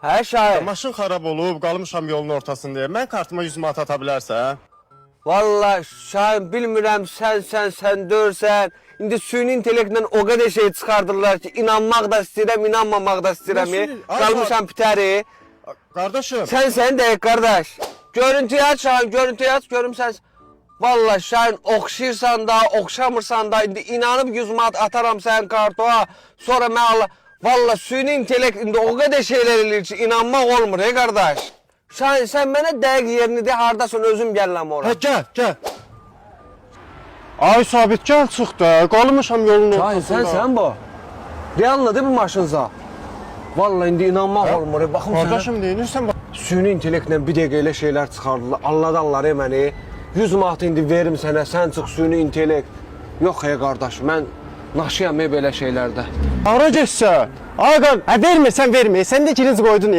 Hə Şahin. Maşın xarab olub, qalmışam yolun ortasında. Mən kartıma 100 manat ata bilərsən? Vallahi Şahin bilmirəm sən dörsən. İndi süni intellektlə o qədər şey çıxardırlar ki, inanmaq da istəyirəm, inanmamaq da istəyirəm. Qalmışam pitəri. Qardaşım. Sən dəqiq qardaş. Görüntüyü aç Şahin, görüntüyü aç, görüm sən. Vallahi Şahin oxşayırsan da, oxşamırsan da, indi inanıb 100 manat ataram sənin kartoya. Sonra mən Allah, vallahi süni intellekt indi o qədər şeylər eləyir ki, inanmaq olmur, qardaş. Şahin, sən mənə dəqiq yerini de, hardasın, özüm gələm ora. Hə, gəl. Ay Sabit, gəl çıx da, qalmışam yolun Şahin, ortasında. sən bu. Reallıdır bu maşınza. Vallahi indi inanmaq olmur, baxım sənə. Qardaşım, deyinirsən? Süni intellektlə bir dəqiqə elə şeylər çıxardılar, anladarlar məni. 100 manat indi verim sənə, sən çıx süni intellekt. Yox qardaş, mən naşıyam belə şeylərdə. Hara getsə? Ay qan, vermə, sən də ikiniz qoydun.